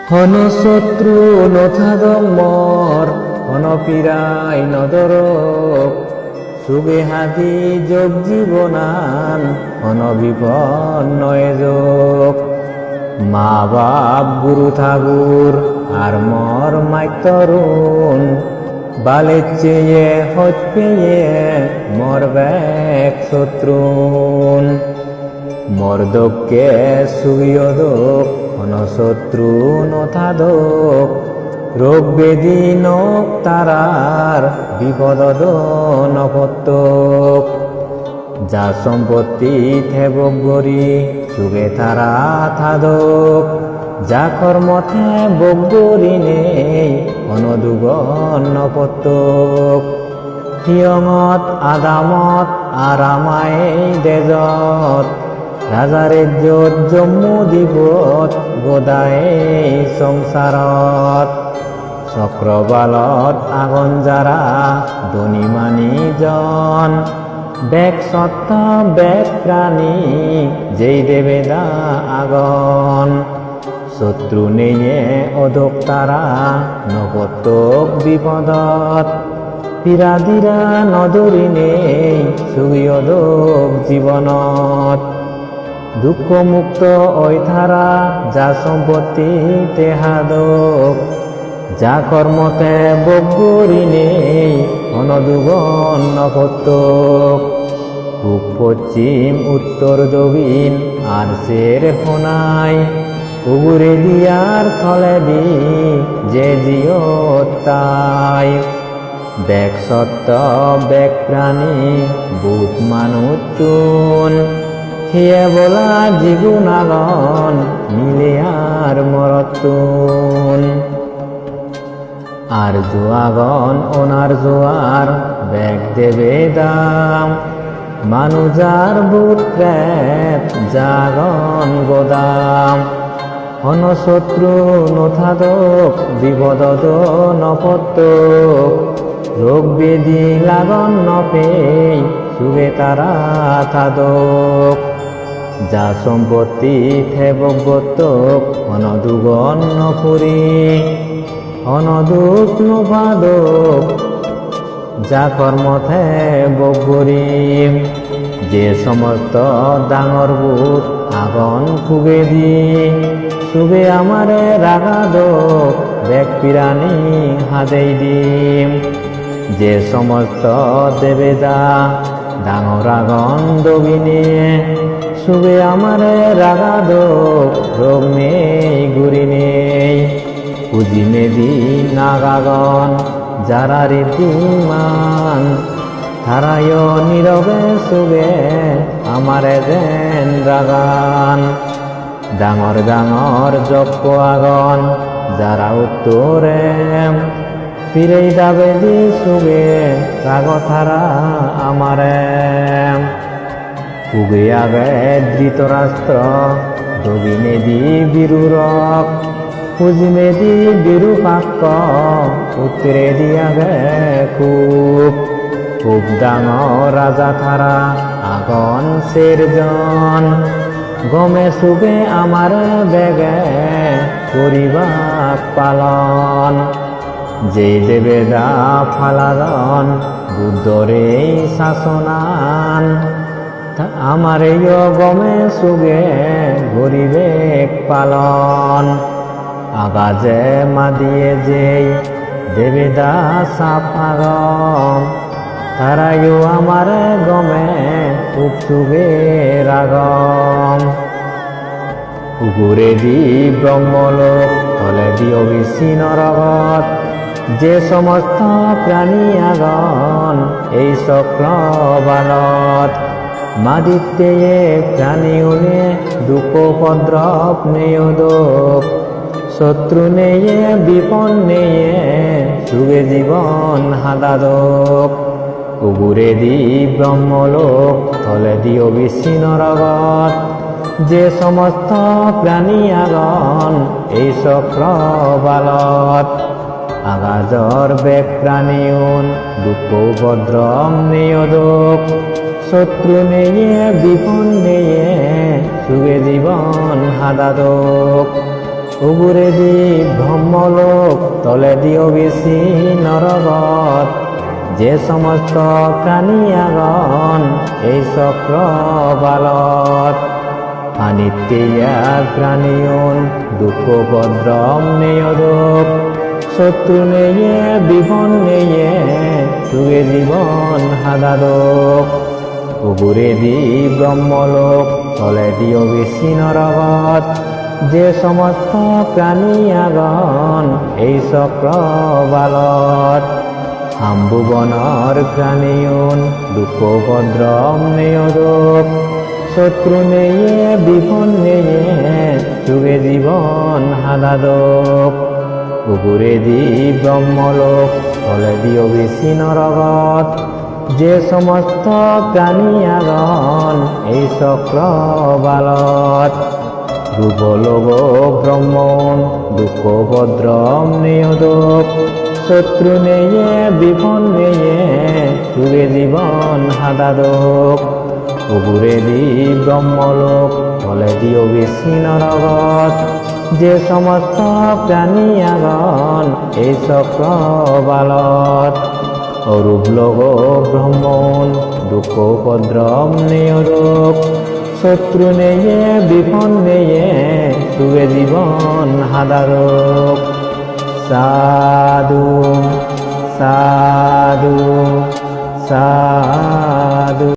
হন শত্রু নথাদং মর হন পীড়াই নদরক সুগে হাতি যোগ জীবনান হন বিপন্ন যোগ মা বাপ গুরু ঠাকুর আর মর মাইতরুণ বালে চেয়ে হত পেয়ে মর ব্যাক শত্রুন মর্দকে সুগিয়দক হন শত্রু নথাদক রোগ বেদি নক তারার বিপদ নপত্তক যা সম্পত্তি থেবক গরি সুগে তারা থাদক যা কর্মথে বগরি নেই অনদুগন নপত্তক হিয়ঙত আদামত আরামায় দেজত রাজারে যত জম্মু দিবত গোদায়ে সংসারত চক্রবালত আগন যারা ধনীমানি জন বেক সত্য বেক প্রাণী যেই দেবেদা আগন শত্রু নেয়ে অধক তারা নপত্তক বিপদত পীড়াদিরা নদরি নেই সুগিয়দক জীবনত দুঃখ মুক্ত ওই ধারা যা সম্পত্তি তেহাদক যা কর্মতে বগরি নেই অনদুগন নপত্তক পূব পশ্চিম উত্তর দক্ষিণ আর সের হোনাই উগুরে দিয়ার থলে দি যে জিয়ত তাই বেক সত্য বেক প্রাণী বুধ মানুষ চুন হিয়ে বলা জিগুনাগন মিলে আর মরতুন আর জোয়াগন ওনার জোয়ার ব্যাগ দেবে দাম মানুজার বুট প্রেত জাগন গোদাম হন শত্রু নথাদক বিপদ নপত্তক রোগ বেদি লাগন নপেই সুগে তারা থাদক যা সম্পত্তি থেবক গতক অনদুগন নপুরি অনদুক নভাদক যা কর্মথে বগরি যে সমস্ত ডাঙর বুট আগন ফুগে দি সুগে আমারে রাগাদক বেক পিরানি হাদেই দিম যে সমস্ত দেবেদা ডাঙর আগন দগিনে সুগে আমারে রাগাদক রোগ নেই গুরি নেই পুঁজি মেদি নাগাগন যারা রীতিমান তারায় নীরবে সুগে আমারে দেন রাগান ডাঙর ডাঙর যজ্ঞ আগন যারা উত্তরে ফিরেই দাবে দি সুগে রাগ থারা আমারে উগে আগে ধৃতরাষ্ট্র দগিনে দি বীরুরক পুজিমে দি বিরূপাক্ষ উত্তরে দিয়াগে খুব ডাঙর রাজা থারা আগন শেরজন গমে সুগে আমার বেগে করিবাক পালন যে দেবেদা ফালাদন বুদ্ধরে শাসনান আমারে গমে সুগে গরিবেক পালন আগাজে মাদিয়ে যেই দেবেদা সাপ আগম তারায়ু আমার গমে উপসুগে রাগম উগুরে দি ব্রহ্মলোক তলে দি অবিসি নরগত যে সমস্ত প্রাণী আগন এই চক্রবালত মাদিত্যে প্রাণী উনে দুঃখ উপদ্রব নেয়দক শত্রু নেয়ে বিপন নেয়ে সুগে জীবন হাদাদক উগুরে দি ব্রহ্মলোক তলে দি অবিসি নরগত যে সমস্ত প্রাণী আগন এই চক্রবালত আগাজর বেক প্রাণীউন দুঃখ উপদ্রব নেয়দক শত্রু নেয়ে বিপন নেয়ে সুগে জীবন হাদাদক উগুরে দি ব্রহ্মলোক তলে দিও বেশি নরগত যে সমস্ত প্রাণীয়াগণ এই চক্র বালত আনিত্যা প্রাণীয়ন দুঃখ ভদ্রম নেয়দোক শত্রু নেয়ে বিপন নেয়ে যুগে জীবন হাদাদোক উগুরে দি ব্রহ্মলোক তলে দিও বেশি নরগত যে সমস্ত প্রাণীয়াগণ এই চক্র বালত আম্বুবনর প্রাণীয়ন দুঃখ ভদ্রম নেয়দোক শত্রু নেয়ে বিপন নেয়ে যুগে জীবন হাদাদোক উগুরে দি ব্রহ্মলোক তলে দিও বেশি নরগত যে সমস্ত প্রাণীয়াগণ এই চক্র বালত রূপলোক ব্রহ্মণ দুঃখ ভদ্রম নেয়দোক শত্রু নেয়ে বিপন নেয়ে যুগে জীবন হাদাদোক উগুরে দি ব্রহ্মলোক তলে দিও বেশি নরগত যে সমস্ত প্রাণীয়াগণ এই চক্র বালত অরূপ লোক ব্রহ্মণ দুঃখ ভদ্রম নেয়দোক শত্রু নেয়ে বিপন নেয়ে যুগে জীবন হাদাদোক সাধু সাধু সাধু।